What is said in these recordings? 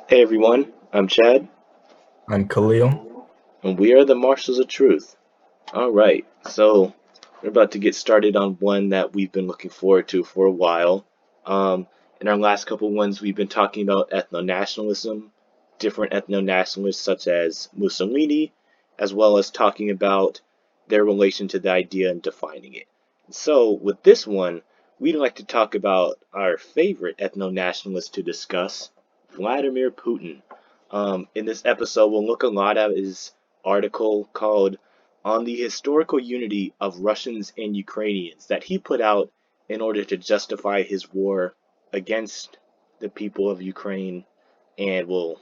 Hey everyone, I'm Chad, I'm Khalil. and we are the Marshals of Truth. Alright, so we're about to get started on one that we've been looking forward to for a while. Um, in our last couple ones, we've been talking about ethno-nationalism, different ethno-nationalists such as Mussolini, as well as talking about their relation to the idea and defining it. So, with this one, we'd like to talk about our favorite ethno-nationalist to discuss, Vladimir Putin. In this episode, we'll look a lot at his article called On the Historical Unity of Russians and Ukrainians that he put out in order to justify his war against the people of Ukraine, and will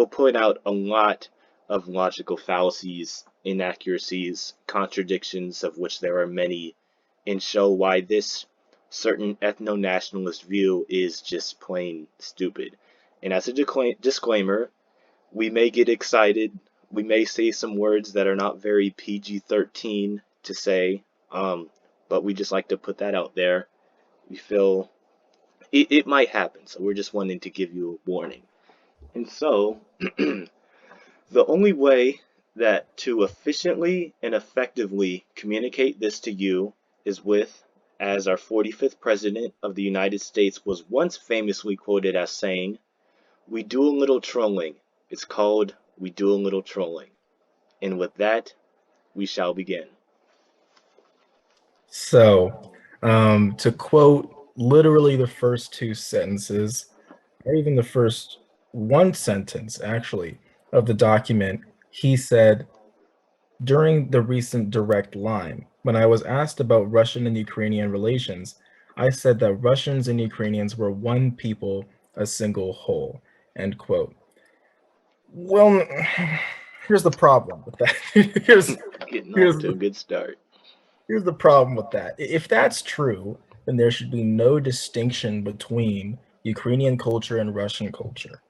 point out a lot of logical fallacies, inaccuracies, contradictions, of which there are many, and show why this certain ethno nationalist view is just plain stupid. And as a disclaimer, we may get excited. We may say some words that are not very PG-13 to say, but we just like to put that out there. We feel it might happen, so we're just wanting to give you a warning. And so, the only way that to efficiently and effectively communicate this to you is with, as our 45th President of the United States was once famously quoted as saying, we do a little trolling. It's called We Do a Little Trolling. And with that, we shall begin. To quote literally the first two sentences, or even the first one sentence actually, of the document, he said, during the recent direct line, when I was asked about Russian and Ukrainian relations, I said that Russians and Ukrainians were one people, a single whole. End quote. Well, here's the problem with that. here's Getting here's off to a good start. Here's the problem with that. If that's true, then there should be no distinction between Ukrainian culture and Russian culture.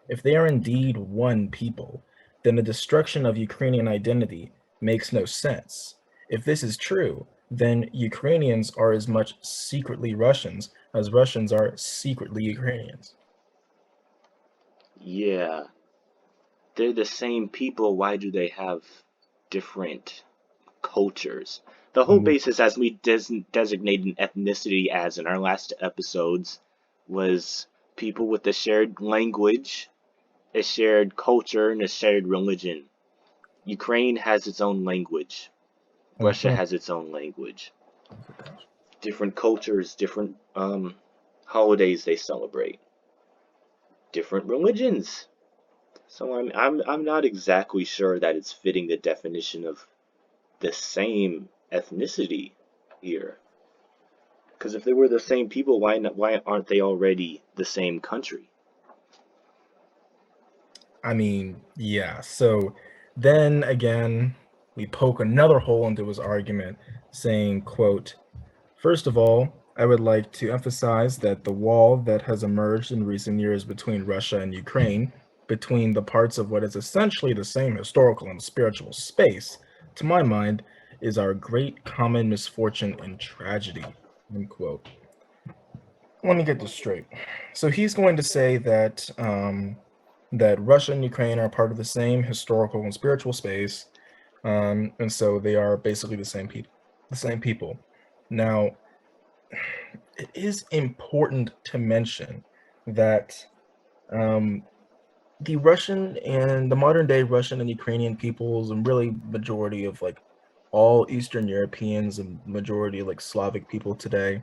If they are indeed one people, then the destruction of Ukrainian identity makes no sense. If this is true, then Ukrainians are as much secretly Russians as Russians are secretly Ukrainians. Yeah, they're the same people. Why do they have different cultures? The whole Mhm. basis, as we designated ethnicity as in our last episodes, was people with a shared language, a shared culture, and a shared religion. Ukraine has its own language. Russia Mhm. has its own language. Different cultures, different holidays they celebrate, different religions. So I'm not exactly sure that it's fitting the definition of the same ethnicity here. Because if they were the same people, why aren't they already the same country? I mean, yeah. So then again, we poke another hole into his argument, saying, quote, first of all, I would like to emphasize that the wall that has emerged in recent years between Russia and Ukraine, between the parts of what is essentially the same historical and spiritual space, to my mind, is our great common misfortune and tragedy. End quote. Let me get this straight. So he's going to say that that Russia and Ukraine are part of the same historical and spiritual space, and so they are basically the same people. The same people. Now, it is important to mention that um, the Russian and the modern day Russian and Ukrainian peoples, and really majority of like all Eastern Europeans and majority of like Slavic people today,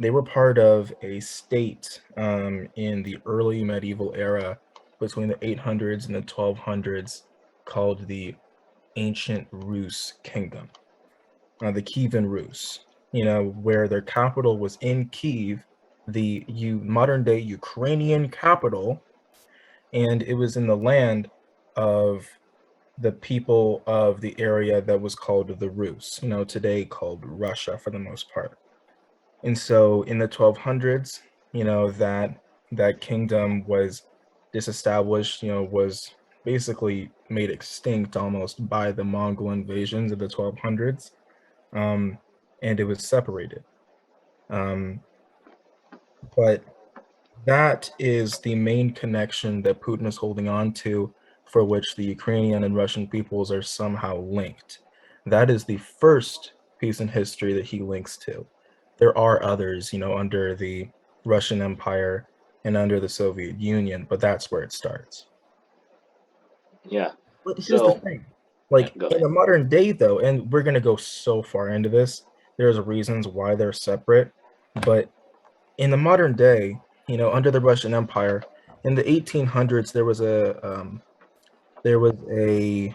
they were part of a state in the early medieval era between the 800s and the 1200s called the Ancient Rus Kingdom, the Kievan Rus, where their capital was in Kiev, the modern day Ukrainian capital, and it was in the land of the people of the area that was called the Rus, today called Russia for the most part. And so in the 1200s, that kingdom was disestablished, was basically made extinct almost by the Mongol invasions of the 1200s, and it was separated. Um, but that is the main connection that Putin is holding on to, for which the Ukrainian and Russian peoples are somehow linked. That is the first piece in history that he links to. There are others, under the Russian Empire and under the Soviet Union, but that's where it starts. Yeah. But here's the So, thing. yeah, Like go in ahead. the modern day, though, and we're gonna go so far into this, there's reasons why they're separate. But in the modern day, under the Russian Empire, in the 1800s, there was a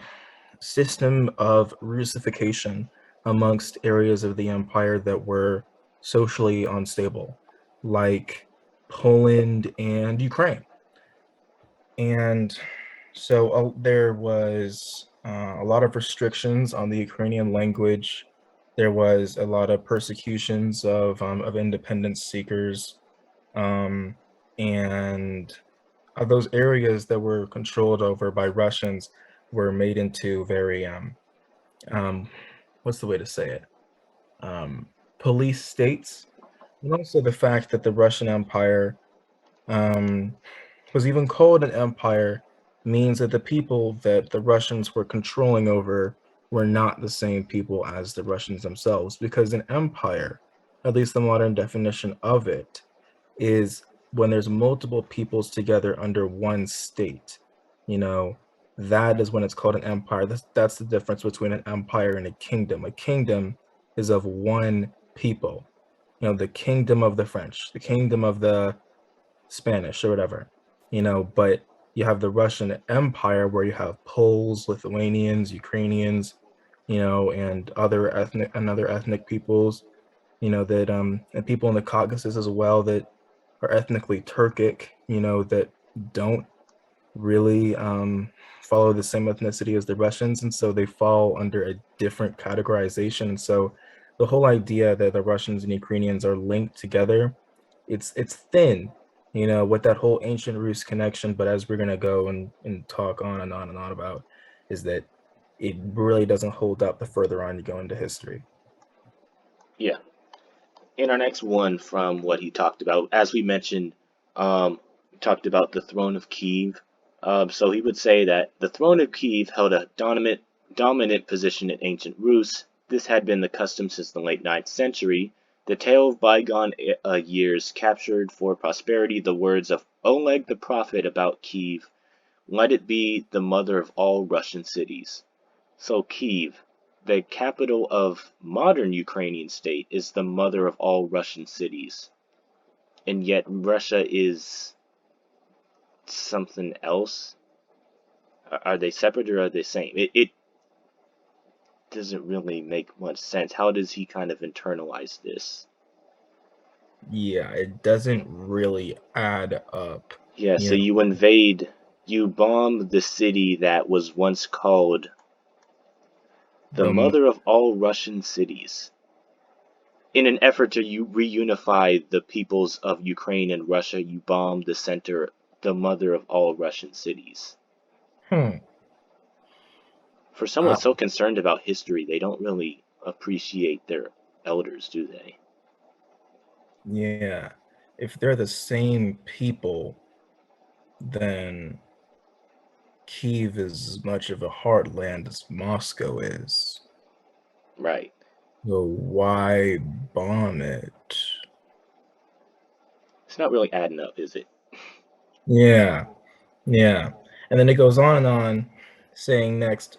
system of Russification amongst areas of the empire that were socially unstable, like Poland and Ukraine. And so there was a lot of restrictions on the Ukrainian language. There was a lot of persecutions of independence seekers, um, and those areas that were controlled over by Russians were made into very um, what's the way to say it? Um, Police states, and also the fact that the Russian Empire um, was even called an empire means that the people that the Russians were controlling over were not the same people as the Russians themselves, because an empire, at least the modern definition of it, is when there's multiple peoples together under one state. You know, that is when it's called an empire. That's the difference between an empire and a kingdom. A kingdom is of one people. The kingdom of the French, the kingdom of the Spanish or whatever, but you have the Russian Empire where you have Poles, Lithuanians, Ukrainians, and other ethnic peoples, that and people in the Caucasus as well that are ethnically Turkic, that don't really follow the same ethnicity as the Russians, and so they fall under a different categorization. And so the whole idea that the Russians and Ukrainians are linked together, it's thin, with that whole ancient Rus connection. But as we're gonna go and talk on and on and on about, is that it really doesn't hold up the further on you go into history. Yeah. In our next one, from what he talked about, as we mentioned, we talked about the throne of Kiev. So he would say that the throne of Kiev held a dominant position in ancient Rus. This had been the custom since the late 9th century. The tale of bygone years captured for prosperity the words of Oleg the prophet about Kiev. Let it be the mother of all Russian cities. So Kiev, the capital of modern Ukrainian state, is the mother of all Russian cities. And yet Russia is something else? Are they separate or are they the same? It doesn't really make much sense. How does he kind of internalize this? Yeah, it doesn't really add up. Yeah, You so know, you bomb the city that was once called the the mo- mother of all Russian cities, in an effort to reunify the peoples of Ukraine and Russia. You bombed the center, the mother of all Russian cities. hmm, For someone uh, so concerned about history, they don't really appreciate their elders, do they? yeah. If they're the same people, then Kiev is as much of a heartland as Moscow is. Right. So why bomb it? It's not really adding up, is it? Yeah, yeah. And then it goes on and on, saying next,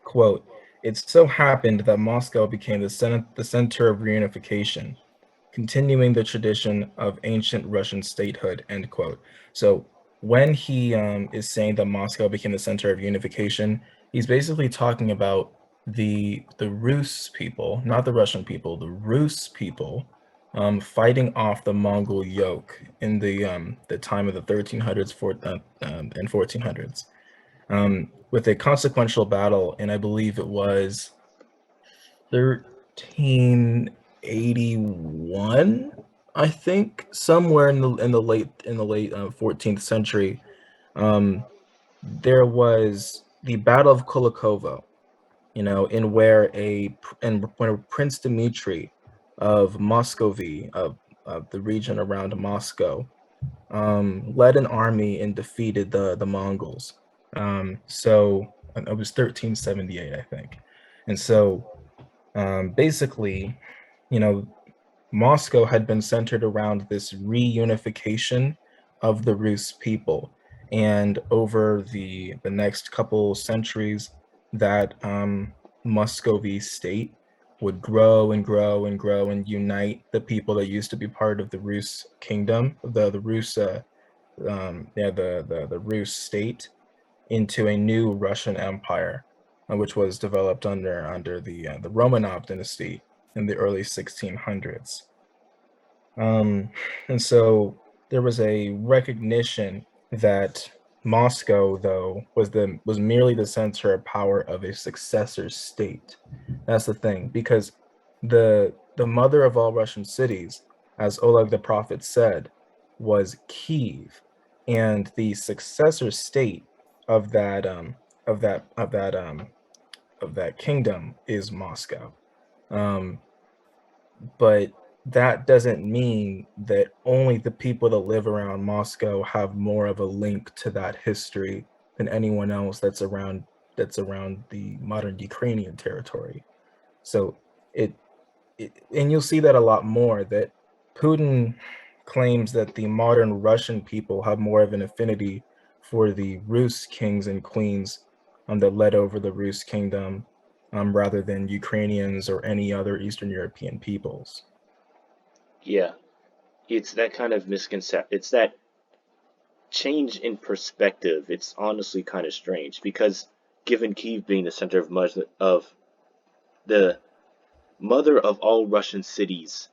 quote, it so happened that Moscow became the center of reunification, continuing the tradition of ancient Russian statehood, end quote. So when he is saying that Moscow became the center of unification, he's basically talking about the Rus people, not the Russian people, the Rus people, fighting off the Mongol yoke in the time of the 1300s and 1400s, with a consequential battle, and I believe it was 1381, I think, somewhere in the late 14th century. There was the Battle of Kulikovo, in where Prince Dmitry of Muscovy, the region around Moscow, led an army and defeated the Mongols. So it was 1378, I think. And so basically, you know, Moscow had been centered around this reunification of the Rus people. And over the next couple centuries, that Muscovy state would grow and grow and grow and unite the people that used to be part of the Rus kingdom, the Rus, the Rus state, into a new Russian empire, which was developed under the Romanov dynasty in the early 1600s. And so there was a recognition that Moscow, though, was merely the center of power of a successor state. That's the thing, because the mother of all Russian cities, as Oleg the Prophet said, was Kiev, and the successor state of that of that of that of that kingdom is Moscow. Um, but that doesn't mean that only the people that live around Moscow have more of a link to that history than anyone else that's around the modern Ukrainian territory. So it, and you'll see that a lot more, that Putin claims that the modern Russian people have more of an affinity for the Rus kings and queens that led over the Rus kingdom, rather than Ukrainians or any other Eastern European peoples. Yeah, it's that kind of misconception. It's that change in perspective. It's honestly kind of strange because, given Kiev being the center of the mother of all Russian cities,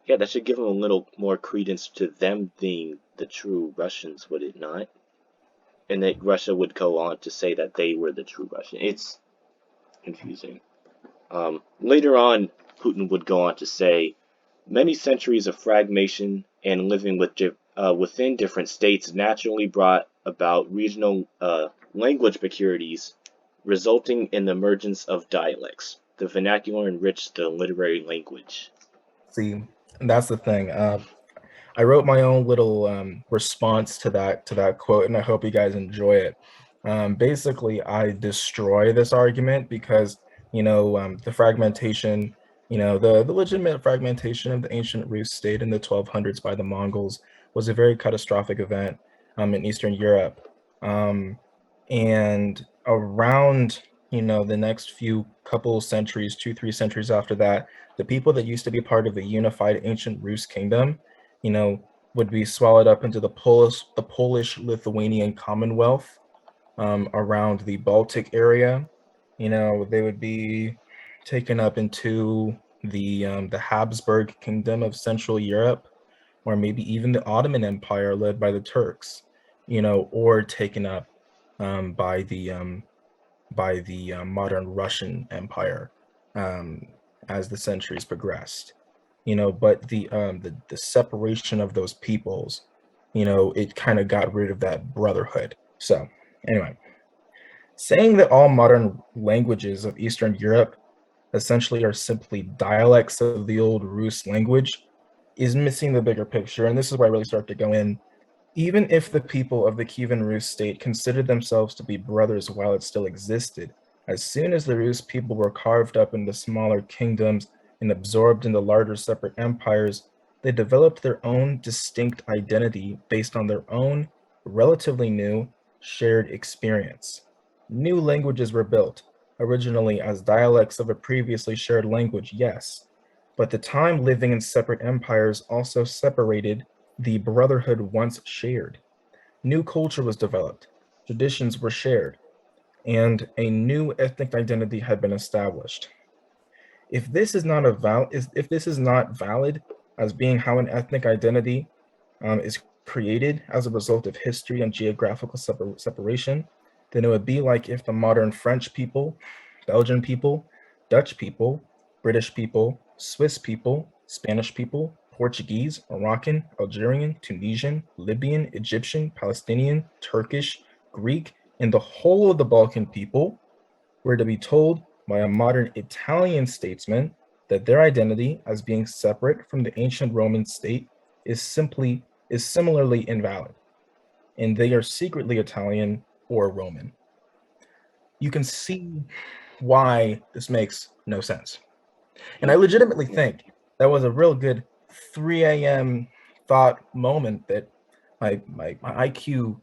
yeah, that should give them a little more credence to them being the true Russians, would it not? And that Russia would go on to say that they were the true Russian. It's confusing. Later on, Putin would go on to say, many centuries of fragmentation and living within different states naturally brought about regional language peculiarities, resulting in the emergence of dialects. The vernacular enriched the literary language. See, that's the thing. I wrote my own little response to that quote, and I hope you guys enjoy it. Basically, I destroy this argument because the fragmentation, the legitimate fragmentation of the ancient Rus state in the 1200s by the Mongols was a very catastrophic event in Eastern Europe, and around the next few couple centuries, 2-3 centuries after that, the people that used to be part of the unified ancient Rus kingdom, you know, would be swallowed up into the Polish-Lithuanian Commonwealth around the Baltic area. They would be taken up into the Habsburg Kingdom of Central Europe, or maybe even the Ottoman Empire led by the Turks, or taken up by the modern Russian Empire as the centuries progressed. But the separation of those peoples, it kind of got rid of that brotherhood. So anyway, saying that all modern languages of Eastern Europe essentially are simply dialects of the old Rus language is missing the bigger picture. And this is where I really start to go in. Even if the people of the Kievan Rus state considered themselves to be brothers while it still existed, as soon as the Rus people were carved up into smaller kingdoms and absorbed into larger separate empires, they developed their own distinct identity based on their own relatively new shared experience. New languages were built, originally as dialects of a previously shared language, yes, but the time living in separate empires also separated the brotherhood once shared. New culture was developed, traditions were shared, and a new ethnic identity had been established. If this is not valid as being how an ethnic identity is created as a result of history and geographical separation, then it would be like if the modern French people, Belgian people, Dutch people, British people, Swiss people, Spanish people, Portuguese, Moroccan, Algerian, Tunisian, Libyan, Egyptian, Palestinian, Turkish, Greek, and the whole of the Balkan people were to be told by a modern Italian statesman that their identity as being separate from the ancient Roman state is similarly invalid, and they are secretly Italian or Roman. You can see why this makes no sense. And I legitimately think that was a real good 3 a.m. thought moment that my IQ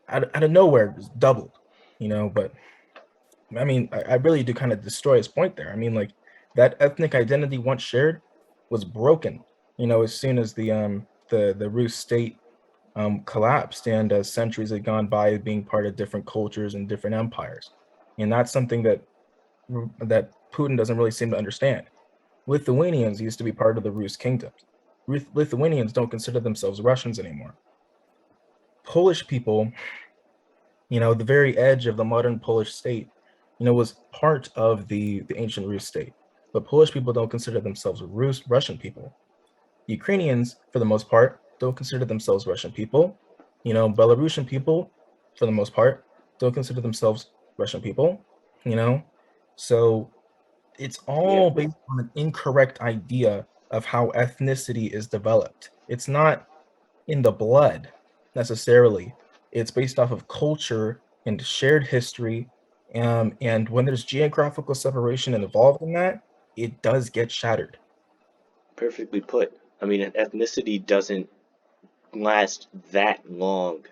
out of nowhere just doubled, but I mean, I really do kind of destroy his point there. I mean, like that ethnic identity once shared was broken, as soon as the Rus state collapsed and as centuries had gone by being part of different cultures and different empires. And that's something that Putin doesn't really seem to understand. Lithuanians used to be part of the Rus kingdoms. Lithuanians don't consider themselves Russians anymore. Polish people, the very edge of the modern Polish state, was part of the ancient Rus state. But Polish people don't consider themselves Russian people. Ukrainians, for the most part, don't consider themselves Russian people. Belarusian people, for the most part, don't consider themselves Russian people. So it's all based on an incorrect idea of how ethnicity is developed. It's not in the blood necessarily. It's based off of culture and shared history. And when there's geographical separation involved in that, it does get shattered. Perfectly put. I mean, an ethnicity doesn't last that long.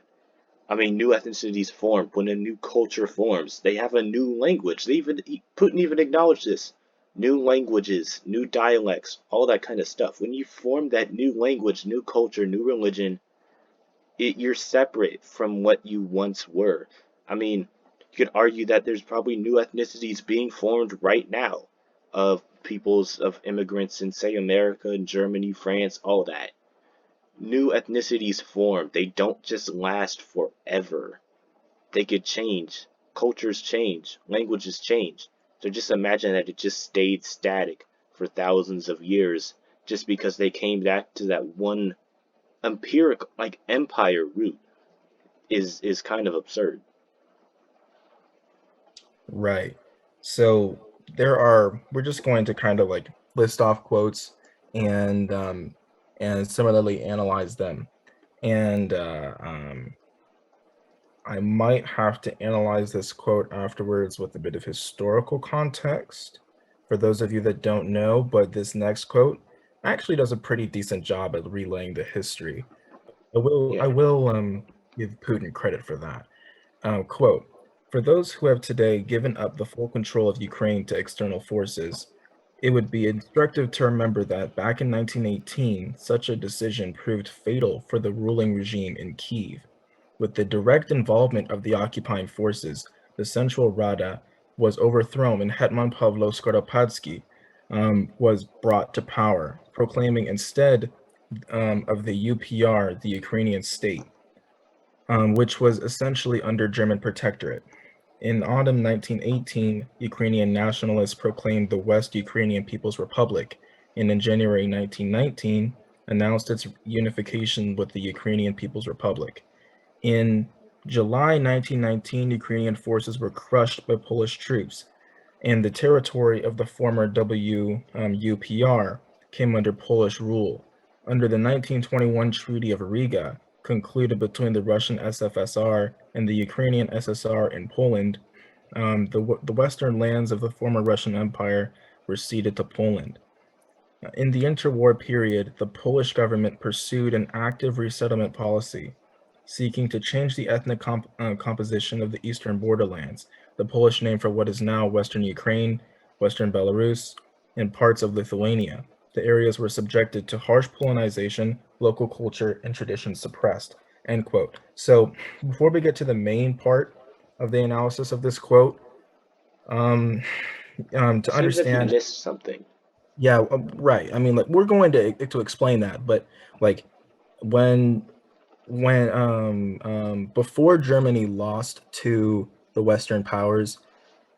I mean, new ethnicities form when a new culture forms. They have a new language. Putin even acknowledged this. New languages, new dialects, all that kind of stuff. When you form that new language, new culture, new religion, you're separate from what you once were. I mean, you could argue that there's probably new ethnicities being formed right now of peoples of immigrants in, say, America and Germany, France, all that. New ethnicities form. They don't just last forever. They could change. Cultures change. Languages change. So just imagine that it just stayed static for thousands of years just because they came back to that one empiric, like, empire root is kind of absurd. Right. So we're just going to kind of like list off quotes and similarly analyze them. And I might have to analyze this quote afterwards with a bit of historical context for those of you that don't know, but this next quote actually does a pretty decent job at relaying the history. I Yeah. will give Putin credit for that. Quote, for those who have today given up the full control of Ukraine to external forces, it would be instructive to remember that back in 1918, such a decision proved fatal for the ruling regime in Kyiv. With the direct involvement of the occupying forces, the Central Rada was overthrown and Hetman Pavlo Skoropadsky was brought to power, proclaiming instead of the UPR the Ukrainian state, which was essentially under German protectorate. In autumn 1918, Ukrainian nationalists proclaimed the West Ukrainian People's Republic, and in January 1919, announced its unification with the Ukrainian People's Republic. In July 1919, Ukrainian forces were crushed by Polish troops, and the territory of the former WUPR came under Polish rule. Under the 1921 Treaty of Riga, concluded between the Russian SFSR and the Ukrainian SSR in Poland, the western lands of the former Russian Empire were ceded to Poland. In the interwar period, the Polish government pursued an active resettlement policy, seeking to change the ethnic composition of the eastern borderlands, the Polish name for what is now Western Ukraine, Western Belarus, and parts of Lithuania. The areas were subjected to harsh Polonization, local culture, and traditions suppressed. End quote. So before we get to the main part of the analysis of this quote, to Seems like you understand, missed something. yeah, right. I mean, like we're going to explain that, but like when before Germany lost to the Western powers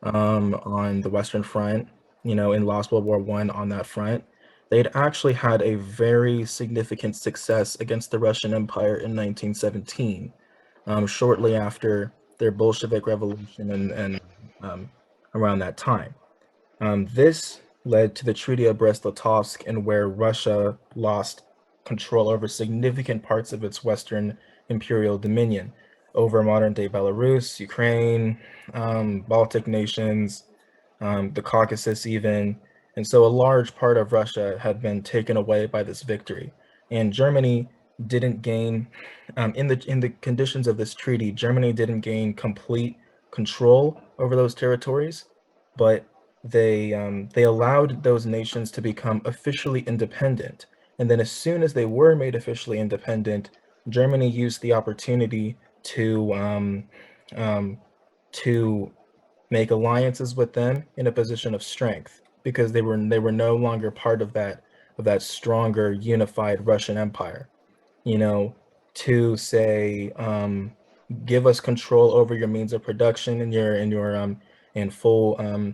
on the Western Front, and lost World War I on that front, they'd actually had a very significant success against the Russian Empire in 1917, shortly after their Bolshevik Revolution and around that time. This led to the Treaty of Brest-Litovsk, and where Russia lost control over significant parts of its Western imperial dominion, over modern-day Belarus, Ukraine, Baltic nations, the Caucasus even. And so a large part of Russia had been taken away by this victory. And Germany didn't gain, in the conditions of this treaty, Germany didn't gain complete control over those territories, but they allowed those nations to become officially independent. And then as soon as they were made officially independent, Germany used the opportunity um, to make alliances with them in a position of strength, because they were no longer part of that stronger unified Russian Empire. You know, to say, give us control over your means of production and your and full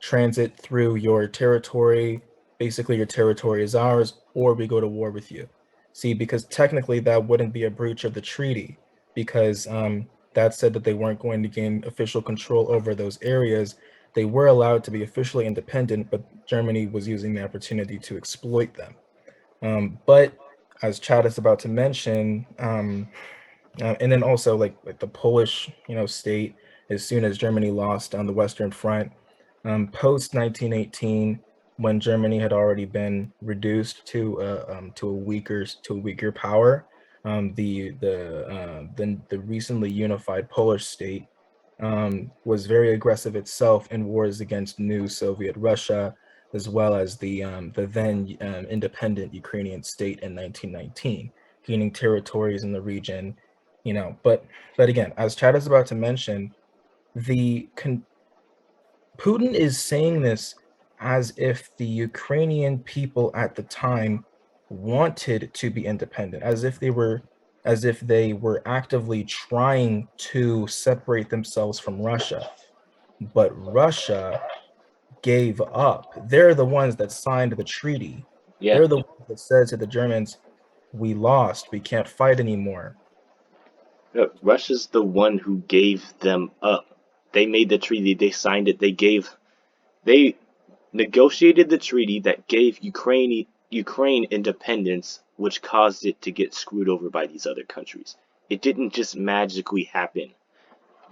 transit through your territory. Basically, your territory is ours, or we go to war with you. See, because technically that wouldn't be a breach of the treaty, because that said that they weren't going to gain official control over those areas. They were allowed to be officially independent, but Germany was using the opportunity to exploit them. But as Chad is about to mention, and then also like the Polish, state, as soon as Germany lost on the Western Front, post 1918, when Germany had already been reduced to a weaker power, the recently unified Polish state was very aggressive itself in wars against new Soviet Russia, as well as the then independent Ukrainian state in 1919, gaining territories in the region. But again, as Chad is about to mention, the Putin is saying this as if the Ukrainian people at the time wanted to be independent, as if they were actively trying to separate themselves from Russia. But Russia gave up. They're the ones that signed the treaty. Yeah, They're the ones that said to the Germans, "We lost. We can't fight anymore." Russia's the one who gave them up. They made the treaty, they signed it, they negotiated the treaty that gave Ukraine independence, which caused it to get screwed over by these other countries. It didn't just magically happen.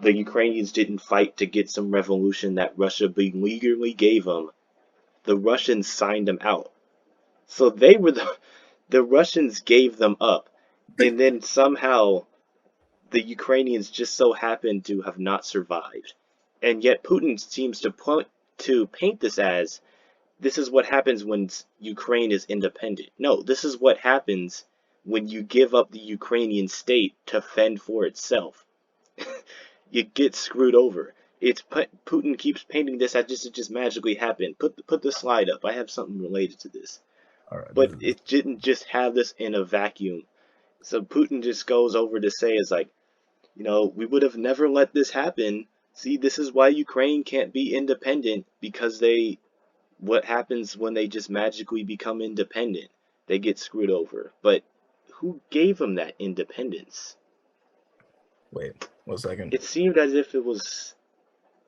The Ukrainians didn't fight to get some revolution that Russia legally gave them. The Russians signed them out. So the Russians gave them up, and then somehow the Ukrainians just so happened to have not survived. And yet Putin seems to paint this as, this is what happens when Ukraine is independent. No, this is what happens when you give up the Ukrainian state to fend for itself. You get screwed over. Putin keeps painting this as it just magically happened. Put the slide up. I have something related to this. All right, But it didn't just have this in a vacuum. So Putin just goes over to say, is like, we would have never let this happen. See, this is why Ukraine can't be independent, because what happens when they just magically become independent? They get screwed over. But who gave them that independence? wait 1 second. It seemed as if it was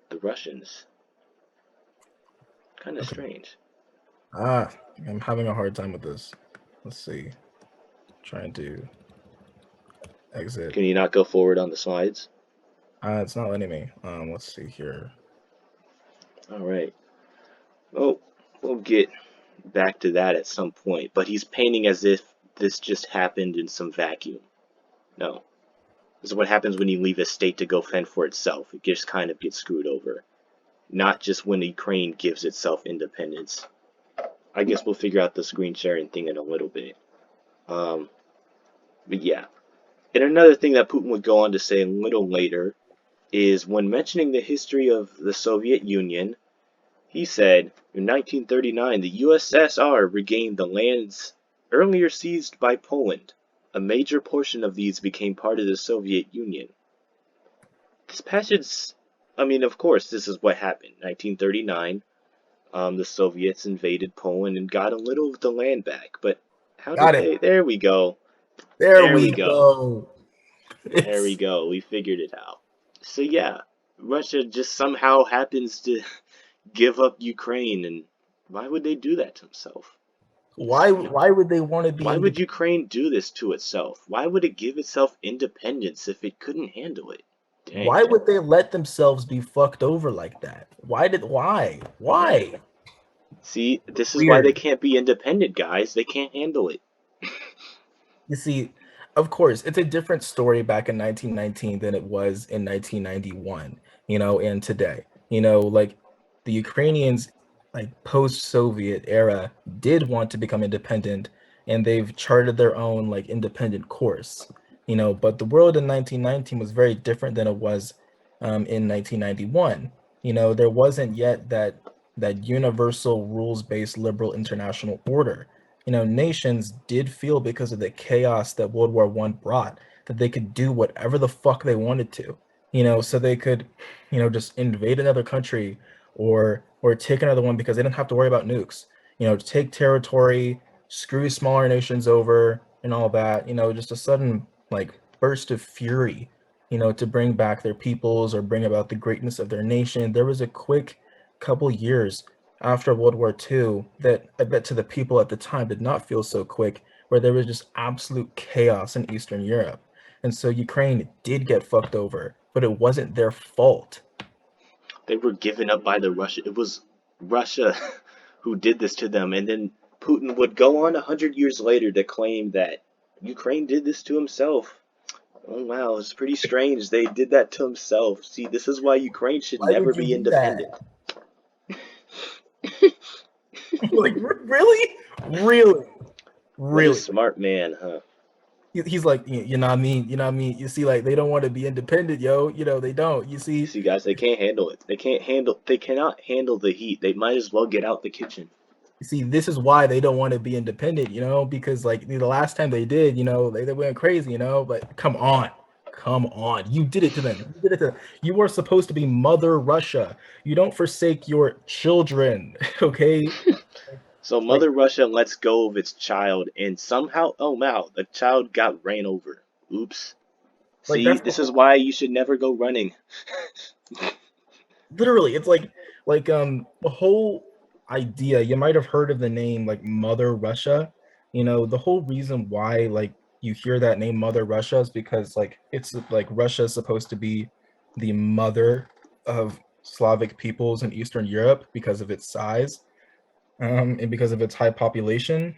the Russians. Kind of Okay. strange. I'm having a hard time with this. Let's see. Trying to exit. Can you not go forward on the slides? It's not letting me. Let's see here. All right. Well, we'll get back to that at some point. But he's painting as if this just happened in some vacuum. No. This is what happens when you leave a state to go fend for itself. It just kind of gets screwed over. Not just when Ukraine gives itself independence. I guess we'll figure out the screen sharing thing in a little bit. But yeah. And another thing that Putin would go on to say a little later is, when mentioning the history of the Soviet Union, he said, in 1939, the USSR regained the lands earlier seized by Poland. A major portion of these became part of the Soviet Union. This passage, of course, this is what happened. 1939, the Soviets invaded Poland and got a little of the land back. But how Got did it. they? There we go. There There we we go. go. There we go. We figured it out. So yeah, Russia just somehow happens to give up Ukraine, and why would they do that to themselves? Why would they want to be Why would independent? Ukraine do this to itself? Why would it give itself independence if it couldn't handle it? Dang. Why would they let themselves be fucked over like that? Why? See, this is why they Weird. can't be independent, guys. They can't handle it. You see, of course, it's a different story back in 1919 than it was in 1991, and today. Like the Ukrainians, like post-Soviet era, did want to become independent, and they've charted their own like independent course. But the world in 1919 was very different than it was in 1991. There wasn't yet that universal rules-based liberal international order. Nations did feel, because of the chaos that World War I brought, that they could do whatever the fuck they wanted to. So they could, just invade another country or take another one because they didn't have to worry about nukes. Take territory, screw smaller nations over, and all that. Just a sudden like burst of fury, to bring back their peoples or bring about the greatness of their nation. There was a quick couple years after World War II that I bet to the people at the time did not feel so quick, where there was just absolute chaos in Eastern Europe. And so Ukraine did get fucked over, but it wasn't their fault. They were given up by the Russia. It was Russia who did this to them, and then Putin would go on 100 years later to claim that Ukraine did this to himself. Oh wow, it's pretty strange. They did that to himself. See, this is why Ukraine should Why never would you be do that? independent. Like, really? Really? What a Really? smart man, huh? He's like, you know what I mean? You know what I mean? You see, like, they don't want to be independent, yo. They don't. You You see, see, guys, they can't handle it. They cannot handle the heat. They might as well get out the kitchen. this is why they don't want to be independent, because like the last time they did, they went crazy, but come on. Come on. You did it to them. You did it to them. You were supposed to be Mother Russia. You don't forsake your children, okay? So Like Mother Russia lets go of its child, and somehow, oh wow, the child got ran over. Oops. like See, that's the this is whole, why you should never go running. literally it's like the whole idea. You might have heard of the name like Mother Russia. The whole reason why like you hear that name Mother Russia is because like it's like Russia is supposed to be the mother of Slavic peoples in Eastern Europe because of its size, and because of its high population.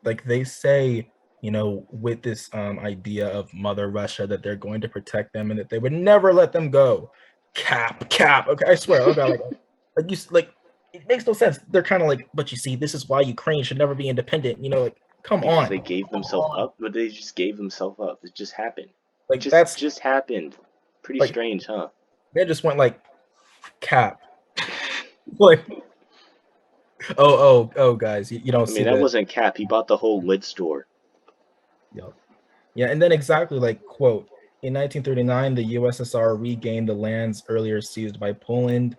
Like they say, with this idea of Mother Russia, that they're going to protect them and that they would never let them go. Cap. Okay, I swear. Oh god, like you like it makes no sense. They're kind of like, but you see, this is why Ukraine should never be independent. Like, come Because on, they gave come themselves on. up, but they just gave themselves up. It just happened. It Like just that's just happened. Pretty like strange, huh? they just went like cap. Like, oh, guys, you don't I mean, see that the. wasn't Cap. He bought the whole lid store. Yep. Yeah, and then exactly like quote, in 1939, the USSR regained the lands earlier seized by Poland.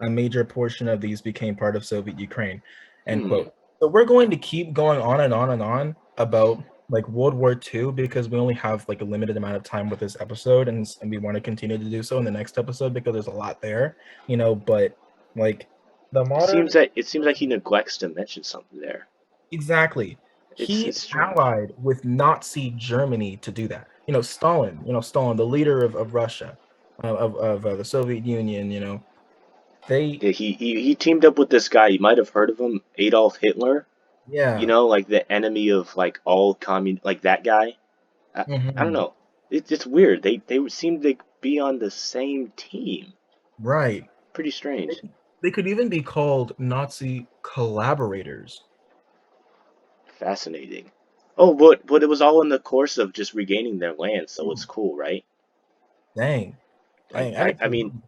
A major portion of these became part of Soviet Ukraine. End Hmm. quote. So we're going to keep going on and on and on about like World War II because we only have like a limited amount of time with this episode, and we want to continue to do so in the next episode because there's a lot there, But like the modern. It seems like he neglects to mention something there. Exactly. He It's strange. allied with Nazi Germany to do that. Stalin, the leader of Russia, of the Soviet Union. They, Yeah, he teamed up with this guy. You might have heard of him, Adolf Hitler. You yeah. know, like the enemy of like all like that guy. I don't Hmm. know. It's weird. They seem to be on the same team. Right. Pretty They, strange. they could even be called Nazi collaborators. Fascinating. Oh, but it was all in the course of just regaining their land, so it's Hmm. cool, right? Dang, dang. I I actually, mean,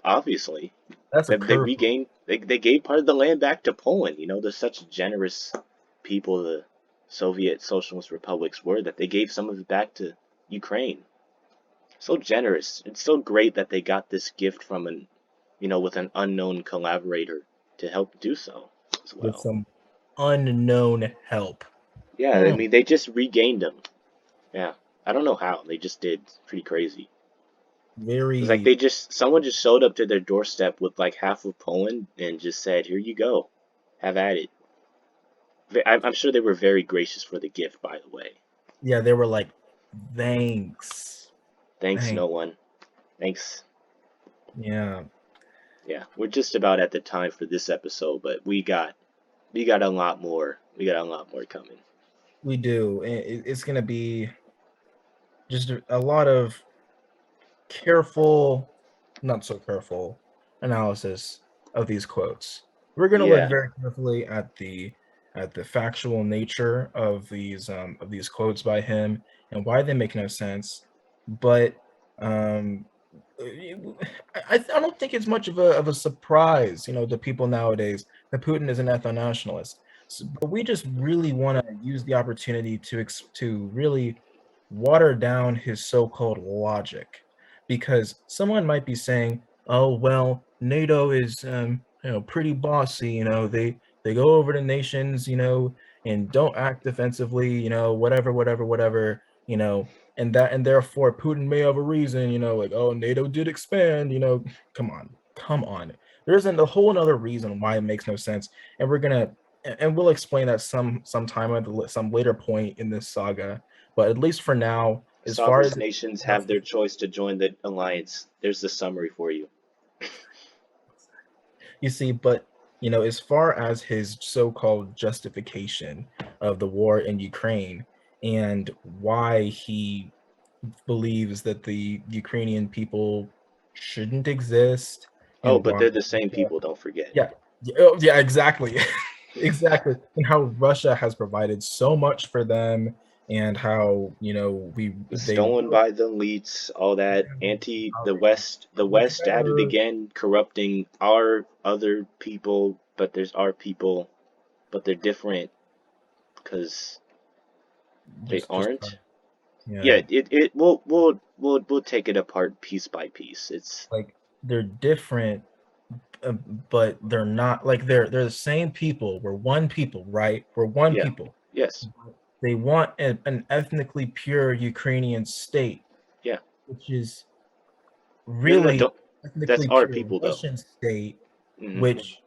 obviously, that's a they curve. regained they gave part of the land back to Poland. You know, they're such generous people. The Soviet Socialist republics were that they gave some of it back to Ukraine. So generous. It's so great that they got this gift from with an unknown collaborator to help do so as With well. some unknown help. Yeah, I Hmm. mean, they just regained them. Yeah, I don't know how. They just did. It's pretty crazy. It's like Very. someone just showed up to their doorstep with like half of Poland and just said, "Here you go, have at it." I'm sure they were very gracious for the gift, by the way. Yeah, they were like, thanks. Thanks, Thanks. no one. Thanks. Yeah, Yeah, we're just about at the time for this episode, but we got a lot more. We got a lot more coming. we do. It's gonna be just a lot of careful, not so careful analysis of these quotes. We're going to look Yeah. very carefully at the factual nature of these quotes by him and why they make no sense. But um, I don't think it's much of a surprise, to people nowadays that Putin is an ethno-nationalist. So, but we just really want to use the opportunity to really water down his so-called logic, because someone might be saying, "Oh well, NATO is pretty bossy. They go over to nations, and don't act defensively. Whatever, whatever, whatever. And therefore Putin may have a reason, like, oh, NATO did expand, come on. There isn't a whole other reason why it makes no sense, and we'll explain that sometime at some later point in this saga. But at least for now, as far Sovereign as nations have their choice to join the alliance. There's the summary for you. you see, but as far as his so-called justification of the war in Ukraine and why he believes that the Ukrainian people shouldn't exist Oh, and but why they're the same Russia, people, don't forget. yeah, yeah, exactly. Exactly. And how Russia has provided so much for them, and how we they Stolen really by the elites, all that anti how the West the so much West at it better. again, corrupting our other people, but there's our people, but they're different because they Just aren't. yeah, Yeah, it we'll take it apart piece by piece. It's like they're different, uh, but they're not, like, they're the same people. We're one people, right? We're one yeah. people. Yes. They want an ethnically pure Ukrainian state, Yeah. which is No, really don't. That's ethnically our pure people though. Russian state, Hmm. which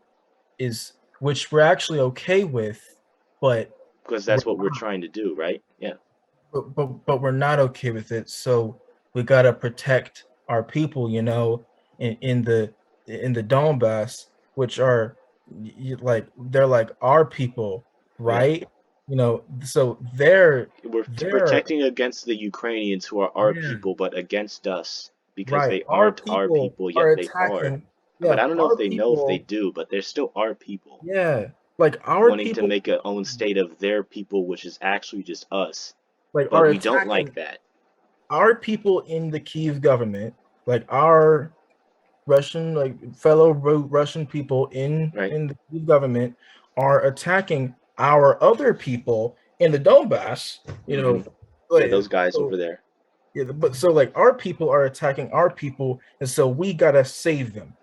which we're actually okay with, but Because we're that's what we're trying to do, right? Yeah. but we're not okay with it. So we gotta protect our people, in the Donbass, which are like, they're like our people, Yeah. right? So We're they're protecting against the Ukrainians who are our yeah, people, but against us because right. they Our aren't our people people, are yet they are. attacking. But Yeah, I don't know if our they know if they people. do, but they're still our people, Yeah, like our wanting to people, make a own state of their people, which is actually just us. like, But are we don't attacking like that. our people in the Kiev government, like our Russian, like fellow Russian people Right? in the Kyiv government, are attacking our other people in the Donbass. Hmm. Yeah, Like, those guys so over there. yeah, but so, like, our people are attacking our people, and so we gotta save them.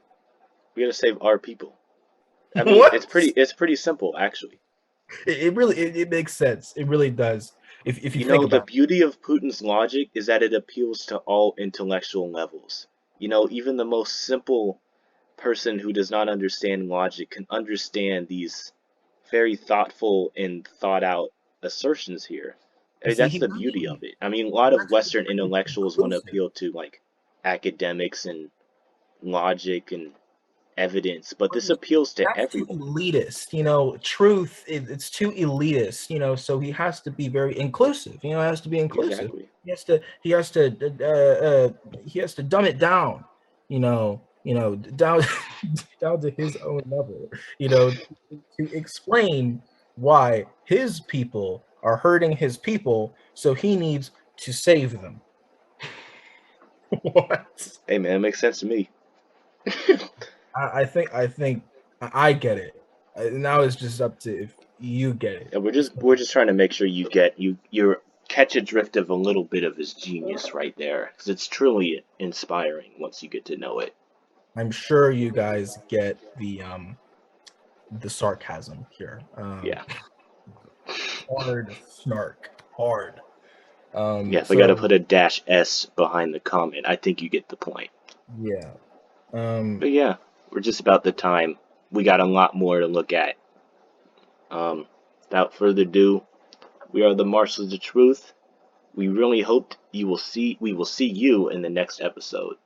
We gotta save our people. I mean, What? it's pretty simple actually. It really it makes sense. It really does. If you You think know, the about beauty of Putin's logic is that it appeals to all intellectual levels. Even the most simple person who does not understand logic can understand these very thoughtful and thought out assertions here. I it, mean, see, that's the beauty of it. I mean, a lot he's of actually Western pretty intellectuals want to inclusive. appeal to like academics and logic and evidence, but this appeals to That's too everyone. elitist. Truth, it's too elitist. So he has to be very inclusive. It has to be inclusive. Exactly. He has to dumb it down. Down down to his own level. To explain why his people are hurting his people, so he needs to save them. What? Hey man, it makes sense to me. I think I get it. Now it's just up to if you get it. Yeah, we're just trying to make sure you catch a drift of a little bit of his genius right there, because it's truly inspiring once you get to know it. I'm sure you guys get the sarcasm here. Yeah, Hard snark, hard. yeah. If I gotta So put a dash S behind the comment, I think you get the point. yeah. Um, But yeah, we're just about the time. We got a lot more to look at. Um, without further ado, we are the Marshals of Truth. We really hope we will see you in the next episode.